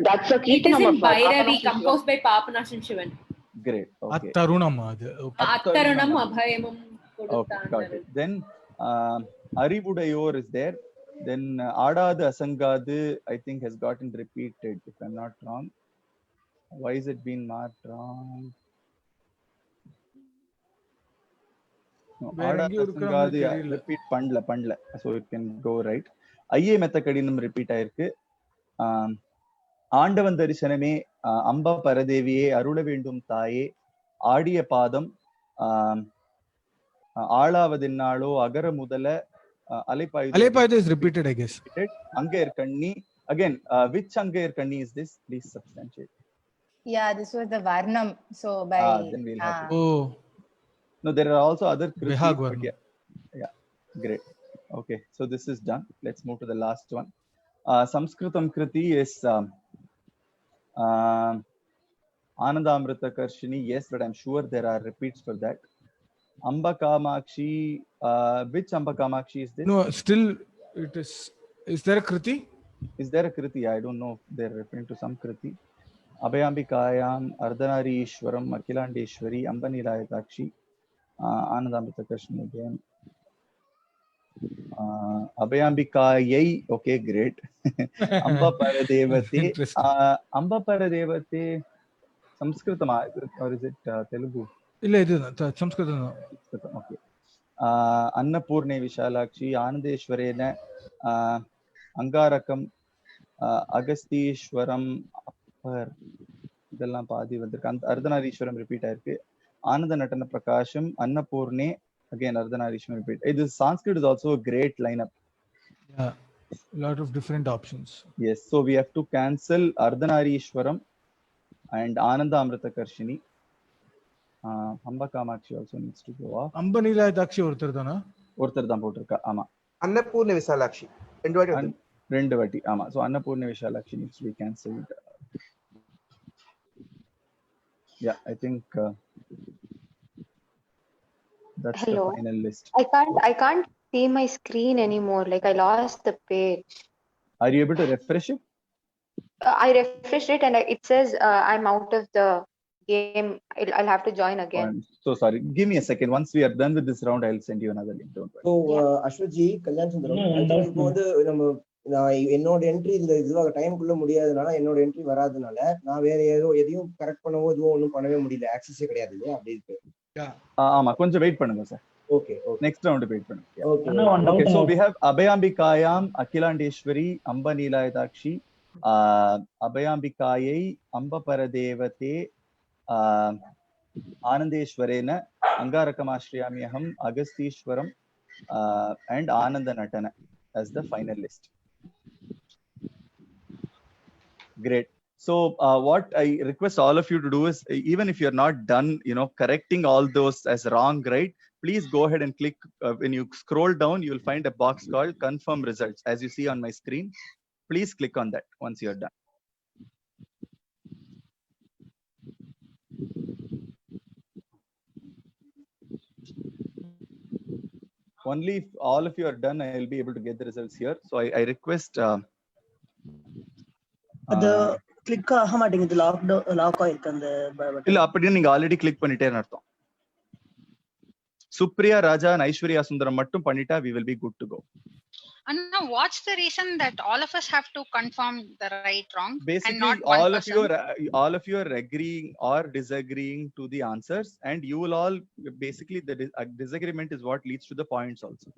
That's a It is in Kirtanam. Bhairavi, composed by Papanasam Shivan. Great. Okay. Attarunam. Attarunam Abhayamam. Okay, got it. Then Arivudayor is there. Then Adada Asangadu, I think, has gotten repeated, if I'm not wrong. Why is it being marked wrong? No, Adada Asangadu, repeat Pandla. So it can go right. Ayye Mettakadinam repeat ஆயிருக்கு. ஆண்டவன் தரிசனமே, அம்ப பரதேவியே, அருள வேண்டும் தாயே, ஆடிய பாதம், ஆளாவதென்னாளோ, அகர முதல, Alaipayude is repeated, I guess. Angayar Kanni. Again, which Angayar Kanni is this? Please substantiate. Yeah, this was the Varnam. So by then we'll have to. Oh. No, there are also other Kritis. Yeah, great. Okay, so this is done. Let's move to the last one. Sanskritam Kriti is Anandamrita Karshini. Yes, but I'm sure there are repeats for that. Amba Kamakshi, which Amba Kamakshi is this? No, still it is. Is there a Kriti? Is there a Kriti? I don't know if they're referring to some Kriti. Abhayambikayam, Ardhanari Ishwaram, Akilandeshwari, Amba Nilayatakshi, Anandamrita Krishna again. Abhayambikayai, okay, great. Amba Paradevate, Amba Paradevate, Sanskritam, or is it Telugu? ಇಲ್ಲ ಇದು Sanskrit. Okay. Annapurne Vishalakshi, Anandeshwarena, Angarakam, Agastishwaram, இதெல்லாம் பாதி வந்திருக்கு. Ardhanareeswaram repeat ஆயிருக்கு. ஆனந்த நடன பிரகாஷம், அன்னபூர்ணே, again Ardhanareeswaram repeat. This Sanskrit is also a great lineup. Yeah, lot of different options. Yes, so we have to cancel Ardhanarishwaram and Ananda Amrita Karshini. Amba Kamakshi also needs to go off. Amba Nilayatakshi ஒருத்தர் தானா? ஒருத்தர் தான் போட்டிருக்கா. ஆமா. Annapurna Vishalakshi. ரெண்டு வாட்டி. ஆமா. So Annapurna Vishalakshi needs to be cancelled. Yeah, I think that's the final list. I can't see my screen anymore. Like I lost the page. Are you able to refresh it? I refreshed it and it says I'm out of the game. I'll have to join again. I'm so sorry. Give me a second. Once we are done with this round, I'll send you another link. Don't worry. So Ashwaji, Kalyan Sundaram, இப்போ வந்து நம்ம என்னோட entry இதுவாக டைம்குள்ள முடியாதனால என்னோட entry வராதனால நான் வேற எதையும் கரெக்ட் பண்ணவோ எதுவும் ஒன்றும் பண்ணவே முடியல. ஆக்சஸே கிடையாது இல்லையா? அப்படி இருக்கு. ஆமா, கொஞ்சம் வெயிட் பண்ணுங்க sir. Okay. Next round wait பண்ணுங்க. Okay, so we have Abhayambikayam, Akilandeshwari, Amba Nilayatakshi, Abhayambikayai, Amba Paradevate, Anandeshwarena, Angarakamashriyamyaham, Agastishwaram, and Ananda Natana as the final list. Great. So what I request all of you to do is, even if you're not done, correcting all those as wrong, right? please go ahead and click. When you scroll down, you will find a box called confirm results, as you see on my screen. Please click on that once you're done. Only if all of you are done, I will be able to get the results here. So I request. The click ஆக மாட்டேங்குது lock ஆயிருக்கு அந்த button. இல்ல அப்படியே நீங்க already click பண்ணிட்டேன்னு அர்த்தம். Supriya, Raja and Aishwarya Sundaram மட்டும் பண்ணிட்டா we will be good to go. And now what's the reason that all of us have to confirm the right wrong Basically, and not one all of you are agreeing or disagreeing to the answers, and you will all basically the disagreement is what leads to the points also.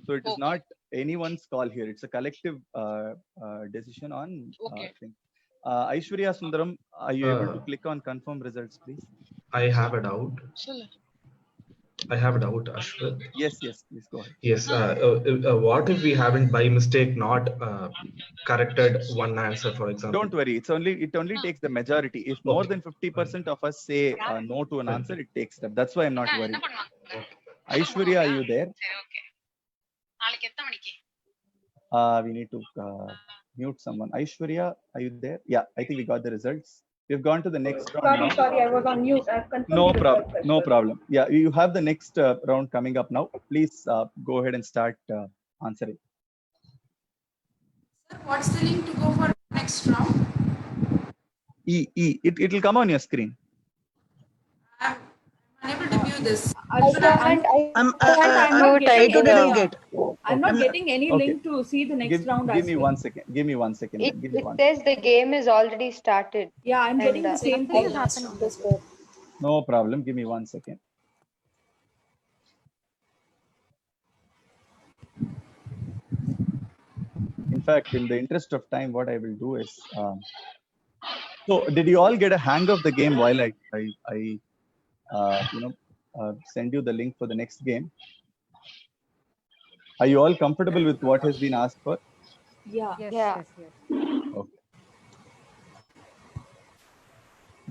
So it is not anyone's call here. It's a collective decision on thing. Aishwarya Sundaram, are you able to click on confirm results, please? I have a doubt. Ashwat. Yes, please go ahead. Yes, what if we haven't by mistake not corrected one answer, for example? Don't worry, it only takes the majority. If more than 50% of us say no to an answer, it takes them. That's why I'm not worried. Aishwarya, are you there? We need to mute someone. Aishwarya, are you there? Yeah, I think we got the results. We've gone to the next round. Sorry, I was on mute. I've confirmed. No problem. Yeah, you have the next round coming up now. Please go ahead and start answering. Sir, what's the link to go for next round? It will come on your screen. I'm unable to view this. I'm not getting any link to see the next round. Give me 1 second. It says the game is already started. Yeah, I'm getting the same thing. No problem. Give me 1 second. In fact, in the interest of time, what I will do is, so did you all get a hang of the game while I send you the link for the next game? Are you all comfortable with what has been asked for? Yeah. Okay.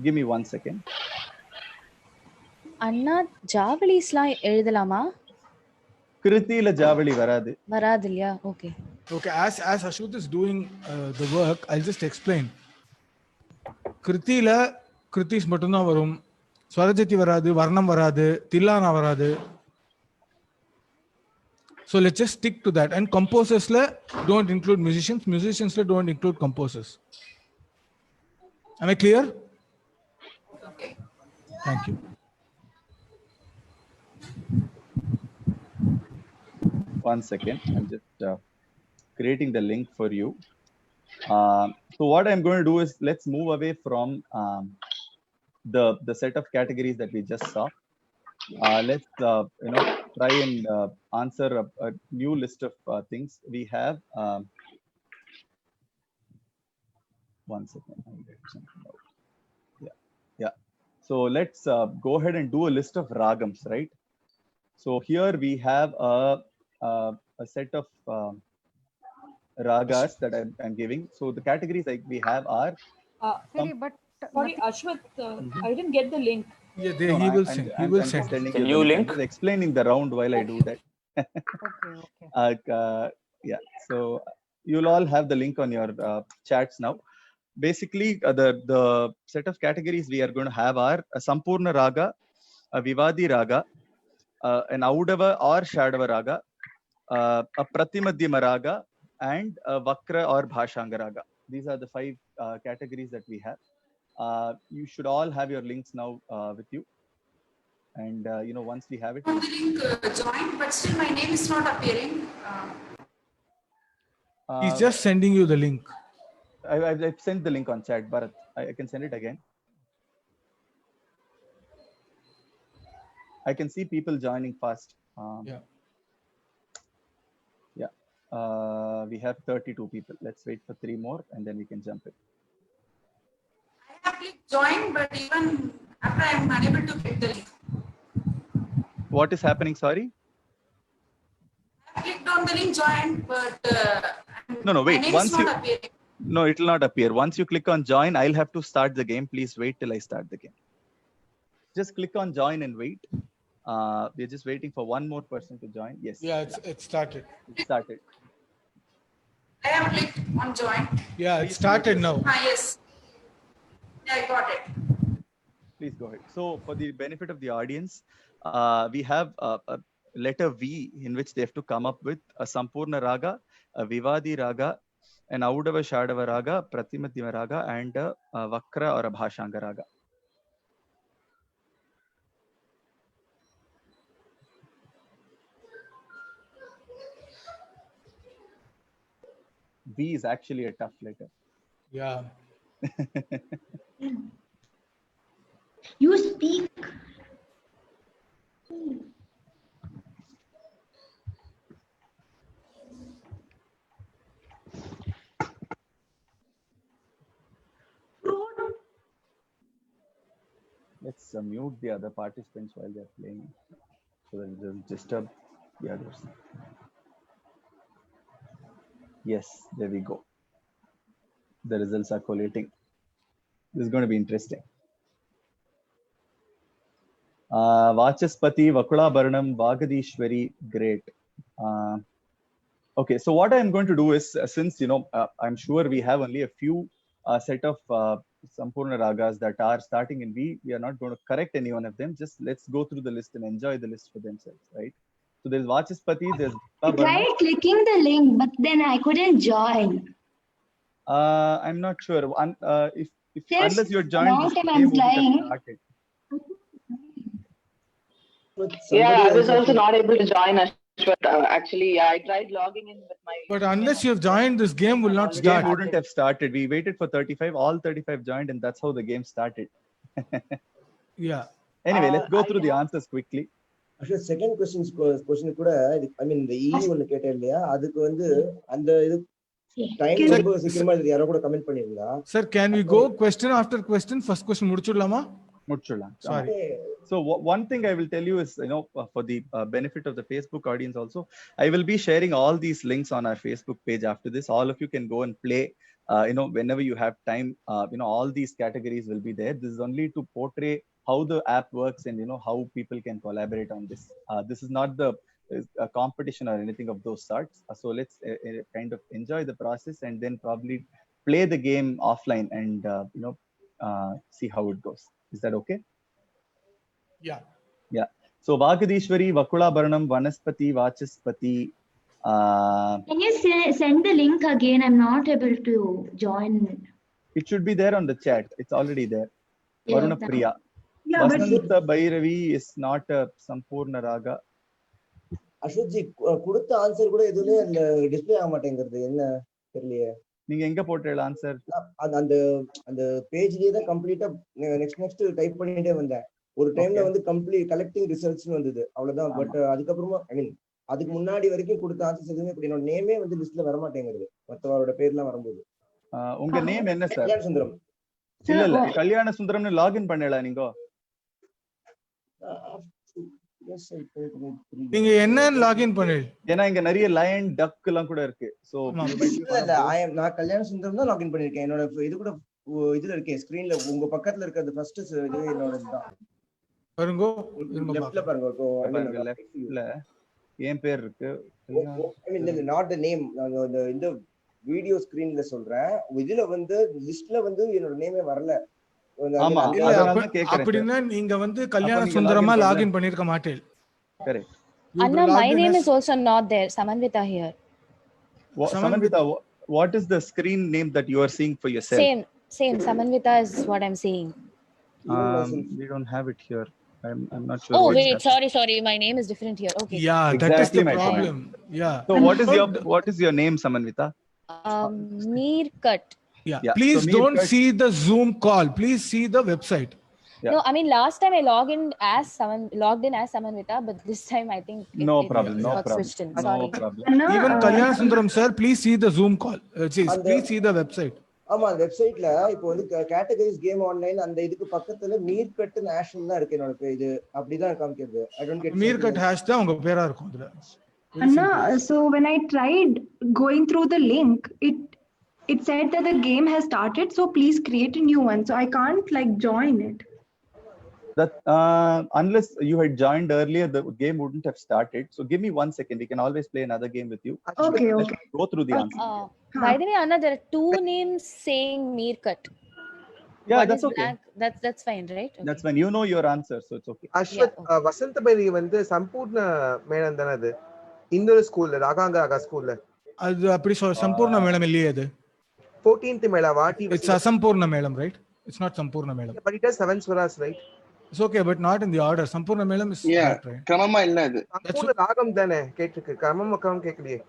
Give me 1 second. அண்ணா ஜாவலிஸ்லாம் எழுதலாமா? கிருத்தில ஜாவலி வராது. வராது இல்லையா? Okay. Okay, as Ashwat is doing the work, I'll just explain. கிருத்தில kritis மட்டும்தான் வரும். ஸ்வரஜதி வராது, வர்ணம் வராது, தில்லானா வராது. So let's just stick to that. And composers don't include musicians. Musicians don't include composers. Am I clear? Okay. Thank you. One second. I'm just creating the link for you. So what I'm going to do is let's move away from the set of categories that we just saw. Let's try and answer a new list of things. We have 1 second. Yeah. So let's go ahead and do a list of ragams, right? So here we have a set of ragas that I'm giving. So the categories we have are sorry, Ashwat, I didn't get the link. Yeah, he will send. He will send. Can you link? I'm explaining the round while I do that. Okay. Yeah. So you'll all have the link on your chats now. Basically, the set of categories we are going to have are a Sampurna Raga, a Vivadi Raga, an Audava or Shadava Raga, a Pratimadhyama Raga, and a Vakra or Bhashanga Raga. These are the 5 categories that we have. You should all have your links now with you. And once we have it. On the link joined, but still my name is not appearing. He's just sending you the link. I've sent the link on chat, Bharat. I can send it again. I can see people joining fast. Yeah. We have 32 people. Let's wait for 3 more and then we can jump in. I have clicked join, but even after I'm unable to get the link. What is happening? Sorry? I clicked on the link join, but No, wait. my name is not appearing. No, it will not appear. Once you click on join, I'll have to start the game. Please wait till I start the game. Just click on join and wait. We're just waiting for one more person to join. Yes. Yeah, it started. It started. I have clicked on join. Yeah, it started now. Yes. Yeah, I got it. Please go ahead. So for the benefit of the audience, we have a letter V in which they have to come up with a Sampurna Raga, a Vivadi Raga, an Audava Shadava Raga, Pratimadhyama Raga, and a Vakra or a Bhashanga Raga. V is actually a tough letter. Yeah. You speak. Let's mute the other participants while they're playing so that it doesn't disturb the others. Yes, there we go. The results are collating. This is going to be interesting. Vachaspati, Vakula Baranam, Vagadishwari, great. Okay, so what I'm going to do is, since, I'm sure we have only a few set of Sampurna Ragas that are starting in V, we are not going to correct any one of them. Just let's go through the list and enjoy the list for themselves, right? So there's Vachaspati, there's I tried clicking the link, but then I couldn't join. I'm not sure. Unless you're joined, long time I'm trying. Yeah, I was also not able to join. Actually, I tried logging in with my. But unless you've joined, this game will not The start. game wouldn't have started. We waited for 35. All 35 joined, and that's how the game started. Yeah. Anyway, let's go through the answers quickly. Actually, second question கூட I mean the E ஒன்னு கேட்டேன் இல்லையா அதுக்கு வந்து அந்த இது time ரொம்ப சீக்கிரமா யாரோ கூட கமெண்ட் பண்ணிருந்தா. Sir, can we go question after question? First question முடிச்சிடலாமா? முடிச்சிடலாம். Sorry. So one thing I will tell you is, for the benefit of the Facebook audience also, I will be sharing all these links on our Facebook page after this. All of you can go and play, whenever you have time. All these categories will be there. This is only to portray how the app works and how people can collaborate on this. This is not a competition or anything of those sorts. So let's kind of enjoy the process and then probably play the game offline and see how it goes. Is that okay? Yeah. Yeah. So Vagadishwari, Vakula Baranam, Vanaspati, Vachaspati. Can you send the link again? I'm not able to join. It should be there on the chat. It's already there. Yeah, Varuna Priya. Yeah, Vasanta Bhairavi is not a Sampurna Raga. அஸ்வத்ஜி கொடுத்த answer கூட எதுவுமே display ஆக மாட்டேங்குது என்ன தெரியலையே. நீங்க எங்க போட்டீங்க ஆன்சர்? அந்த அந்த பேஜ்லயே தான் கம்ப்ளீட்டா நெக்ஸ்ட் டைப் பண்ணிட்டே வந்தேன். ஒரு டைம்ல வந்து கம்ப்ளீட் கலெக்டிங் ரிசல்ட்ஸ்னு வந்தது அவ்வளவுதான். பட் அதுக்கப்புறமா அதுக்கு முன்னாடி வரைக்கும் கொடுத்த ஆன்சர்ஸ் எதுவுமே இப்படி என்னோட நேமே வந்து லிஸ்ட்ல வர மாட்டேங்குது மத்தவரோட பேர்லாம் வரும்போது. உங்க நேம் என்ன சார்? கல்யாண சுந்தரம். இல்ல கல்யாண சுந்தரம்னு லாகின் பண்ணல நீங்க? நீங்க என்ன லாகின் பண்ணீங்க? ஏன்னா இங்க நிறைய லயன் டக் எல்லாம் கூட இருக்கு. சோ நான் கல்யாண சுந்தரம் தான் லாகின் பண்ணிருக்கேன். என்னோட இது கூட இதுல இருக்கேன் ஸ்கிரீன்ல உங்க பக்கத்துல இருக்க அந்த ஃபர்ஸ்ட் இது என்னோட இதுதான். பாருங்க லெஃப்ட்ல பாருங்க. லெஃப்ட்ல ஏன் பேர் இருக்கு? Not the name. இந்த வீடியோ ஸ்கிரீன்ல சொல்றேன். இதுல வந்து லிஸ்ட்ல வந்து என்னோட நேமே வரல. ஆமா அப்படினா நீங்க வந்து கல்யாண சுந்தரமா லாகின் பண்ணிருக்க மாட்டீங்க. Correct. Anna, my name is also not there. Samanvita here. Samanvita, what is the screen name that you are seeing for yourself? Same. Samanvita is what I'm seeing. We don't have it here. I'm not sure. Oh wait, sorry. My name is different here. Okay. Yeah, exactly, that is the my problem. point. Yeah. So what is your name, Samanvita? Meerkat. Yeah. Please so don't see the Zoom call. Please see the website. Yeah. No, I mean last time I logged in as Samanvita, but this time I think no problem. Switched in. Sorry. No problem. Even Kalyan Sundaram sir, please see the Zoom call. Please see the website. ஆமா வெப்சைட்ல இப்போ வந்து categories game online அந்த இதுக்கு பக்கத்துல மீர்கட் national தான் இருக்கு என்னோட பேஜ். அப்படிதான் காமிக்குது. I don't get மீர்கட் ஹேஷ் தான் உங்க பேரா இருக்கும் அதுல. Anna, so when I tried going through the link, it said that the game has started, so please create a new one. So I can't join it. That unless you had joined earlier, the game wouldn't have started. So give me 1 second. We can always play another game with you. Okay, Let's okay. go through the answer. By the way, Anna, there are two names saying Meerkat. Yeah, One that's is okay. blank. That's fine, right? Okay. That's when you know your answer, so it's okay. Ashwath வசந்த பைரவி வந்து சம்பூர்ண மேளம் தானே அது இன்னொரு ஸ்கூல்ல ராகாங்க ஸ்கூல்ல அது அப்படி சம்பூர்ண மேளம் இல்லையே அது 14th மேளா வாட்டி It's அசம்பூர்ண மேளம், right? It's not சம்பூர்ண மேளம். but it has 7 swaras, right? It's okay, but not in the order. சம்பூர்ண மேளம் is that, right? கிரமமா இல்ல அது. சம்பூர்ண ராகம் தானே கேட்டிருக்கு கிரமம் கேட்கலையே.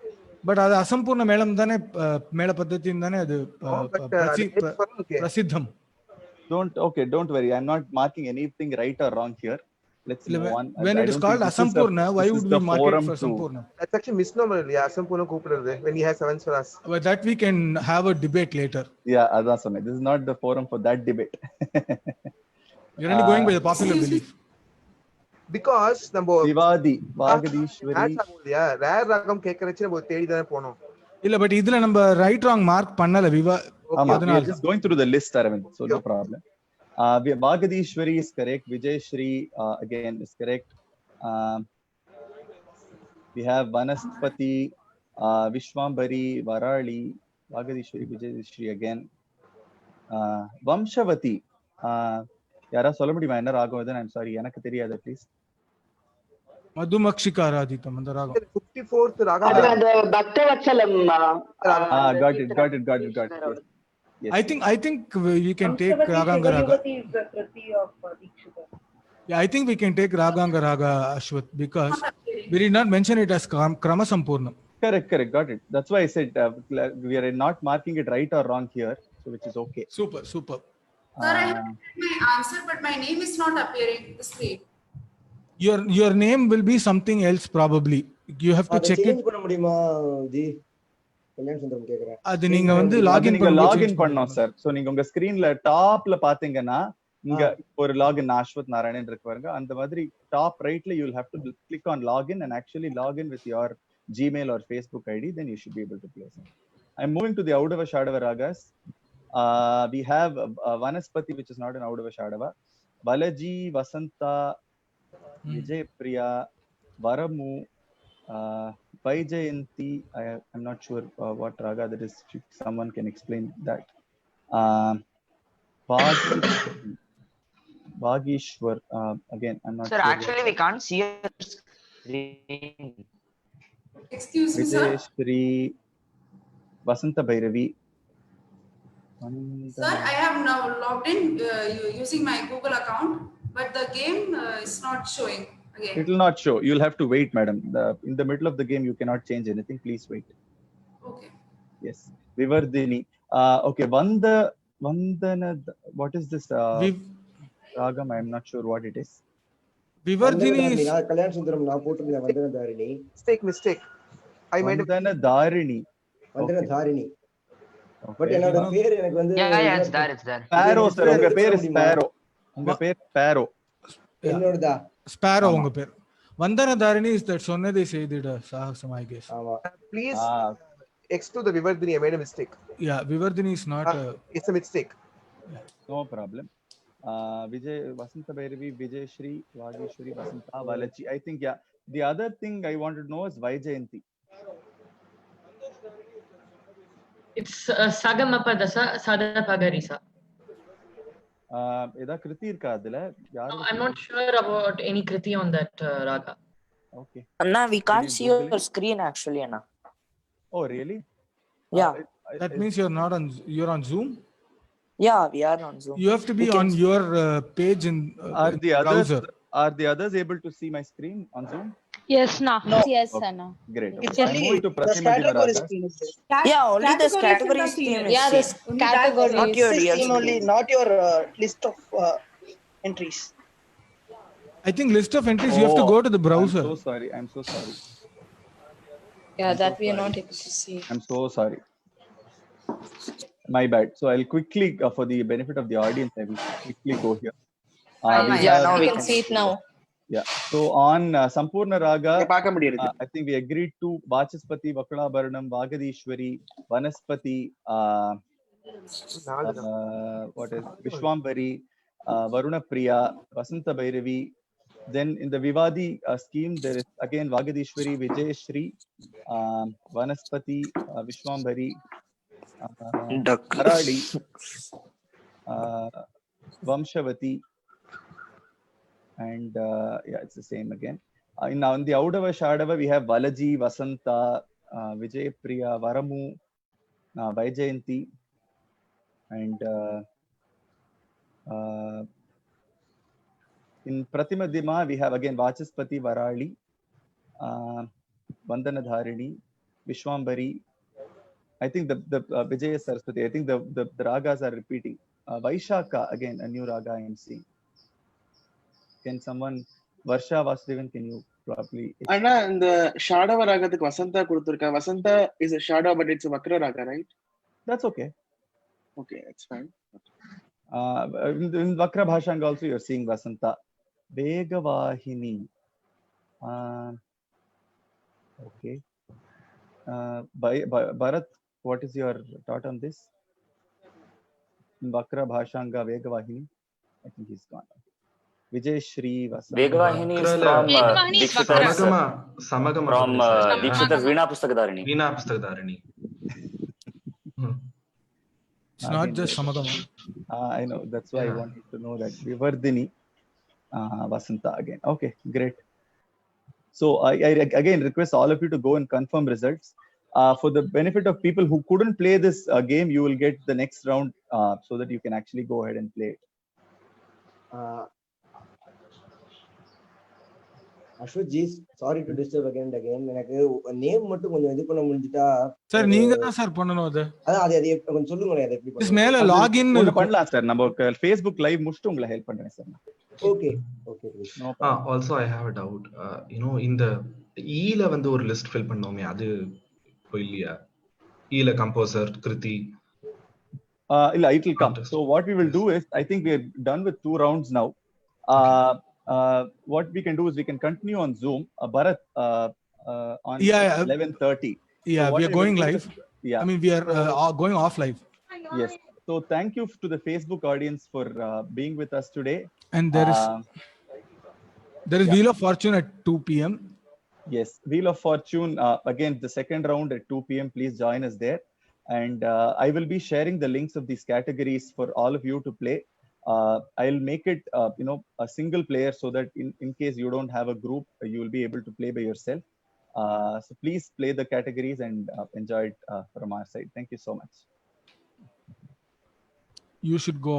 பட் அது அசம்பூர்ண மேளம் தானே மேள பద్ధதியின் தானே அது பிரசித்தம். Don't worry. I'm not marking anything right or wrong here. Let's move on. When it is called Asampurna, why would we mark it for Sampurna? That's actually misnomer. Yeah, Asampurna கூப்பிடுறது when he has 7 swaras. But that we can have a debate later. Yeah, அதான் சொன்னேன். This is not the forum for that debate. You're only going by the popular belief. Because நம்ம விவாதி Vagadheeswari rare ராகம் கேக்குறச்சே நம்ம தேடி தானே போணும். இல்ல பட் இதுல நம்ம ரைட் ராங் மார்க் பண்ணல அதனால just going through the list, Aravind, so no problem. Vagadishwari is correct. Vijay Shri again is correct. We have Vanaspati, Vishwambari, Varali, Vagadishwari, Vijay Shri again. Vamshavati. யாரா சொல்ல முடியுமா என்ன ராகம் இது? I'm sorry, எனக்கு தெரியாது ப்ளீஸ். மதுமக்ஷிகாராதிதம் அந்த ராகம் 54th ராகம். அது அந்த Bhaktavatsalam. Got it. Yes. I think we can take Raganga Raga. Yeah, I think we can take Raganga Raga, Ashwat, because we did not mention it as Krama Sampurnam. Correct. Got it. That's why I said we are not marking it right or wrong here, so which is okay. Super. Sir, I have my answer, but my name is not appearing this way. Your name will be something else probably. You have to check it. பண்ண முடியுமா G? Kalyana Sundaram கேக்குறேன். அது நீங்க வந்து login பண்ணனும் sir. So நீங்க உங்க ஸ்கிரீன்ல டாப்ல பாத்தீங்கன்னா இங்க ஒரு லாகின் அஸ்வத் நாராயணன் இருக்கு பாருங்க. அந்த மாதிரி டாப் ரைட்ல you will have to click on login and actually log in with your Gmail or Facebook ID, then you should be able to place it. I'm moving to the Audava Shadava ragas. We have Vanaspati, which is not an Audava Shadava. Balaji, Vasanta, Vijay Priya, Varamu, Vaijayanti. I'm not sure what raga that is. Someone can explain that. Bhagishwar. Again, I'm not sir, sure. actually we can't see your screen. Excuse me, sir. Vijay Shri, Vasanta Bhairavi. Sir, I have now logged in using my Google account, but the game is not showing again. It will not show. You'll have to wait, madam. In the middle of the game, you cannot change anything. Please wait. Okay. Yes. Vivardhini. Okay. Vandana. What is this? Ragam. I'm not sure what it is. Vivardhini is. Kalyana Sundaram நான் போட்டுருந்தேன் வந்தன Tharini. Mistake. I made Vandana Dharini. வந்தன Tharini. But என்னோட பேர் எனக்கு வந்து it's there. Sparrow sir. உங்க பேர் Sparrow. உங்க பேர் Sparrow. என்னோடதா? Sparrow உங்க பேர். வந்தன தாரிணி is that சொன்னதை செய்திட சாகசம், I guess. ஆமா. Please exclude the Vivardhini. I made a mistake. Yeah, Vivardhini is not it's a mistake. No problem. Vijay, Vasanta Bhairavi, Vijay Shri, Vageshwari, Vasanta, Valachi. I think, yeah. The other thing I wanted to know is Vaijayanti. It's Sagamapadasa Sadapagarisa. Eda Kriti irka adula? I'm not sure about any Kriti on that raga. Okay. Anna, we can't see your screen actually, Anna. Oh, really? Yeah. That means you're on Zoom? Yeah, we are on Zoom. You have to be on your page in browser. Are the others able to see my screen on Zoom? Yes, no. Yes, okay. Anna. Great. It's I'm going to category screen is there. Yeah, only this category scheme is Yeah, this category. not your This real scheme only, screen. not your list of entries. I think list of entries, you have to go to the browser. I'm so sorry. Yeah, that we are not able to see. I'm so sorry. My bad. So I'll quickly, for the benefit of the audience, I will quickly go here. Now we can see it now. Yeah. So on Sampurna Raga, I think we agreed to Vachaspati, Vakalabaranam, Vagadishwari, Vanaspati, what is Vishwambari, Varuna Priya, Vasanta Bhairavi. Then in the Vivadi scheme, there is again Vagadishwari, Vijayashri, Vanaspati, Vishwambari, Haradi, Vamshavati, and yeah, it's the same again. Now in the Audava Shadava, we have Balaji, Vasanta, Vijay Priya, Varamu, Vaijayanti, and in Pratimadima, we have again Vachaspati, Varali, Vandana Dharini, Vishwambari. I think the Vijaya Saraswati, I think the ragas are repeating. Vaishaka, again, a new raga I am seeing. Can someone, Varsha Vasudevan, can you probably... Anna, in the Shadava raga, the Vasanta Kuruturka. Vasanta is a Shadava, but it's a Vakra raga, right? That's okay. Okay, that's fine. In Vakra Bhashanga also, you're seeing Vasanta. Vegavahini. Okay. Bharat, what is your thought on this? In Vakra Bhashanga, Vegavahini. I think he's gone. Vijay Shri Vasanta. Vegavahini is from Samagama from Dikshitar's Veena Pustakadharini. Veena Pustakadharini. It's not just Samagama. I know. That's why I wanted to know that. Vivardhini Vasanta again. Okay, great. So I again request all of you to go and confirm results. For the benefit of people who couldn't play this game, you will get the next round so that you can actually go ahead and play it. Ashwath ji, sorry to disturb again and again. எனக்கு name மட்டும் கொஞ்சம் இது பண்ண முடிஞ்சிட்டா sir நீங்க தான் sir பண்ணனும் அது. அது கொஞ்சம் சொல்லுங்க அது எப்படி பண்ணனும். மேல லாகின் பண்ணலாம் சார். நம்ம Facebook live முடிச்சிட்டு உங்களுக்கு ஹெல்ப் பண்றேன் sir. Okay. Okay. No also I have a doubt. You know, in the E la வந்து ஒரு லிஸ்ட் ஃபில் பண்ணோமே அது இல்லையா? E la composer Kriti. Illa, it will come. So what we will do is, I think we are done with 2 rounds now. What we can do is we can continue on Zoom. Bharat on 11:30. Yeah, so we are going live. I mean, we are going off live. Yes. So thank you to the Facebook audience for being with us today. And there is Wheel of Fortune at 2 p.m. Yes, Wheel of Fortune. Again, the second round at 2 p.m. Please join us there. And I will be sharing the links of these categories for all of you to play. I'll make it, a single player so that in case you don't have a group, you will be able to play by yourself. So please play the categories and enjoy it from our side. Thank you so much. You should go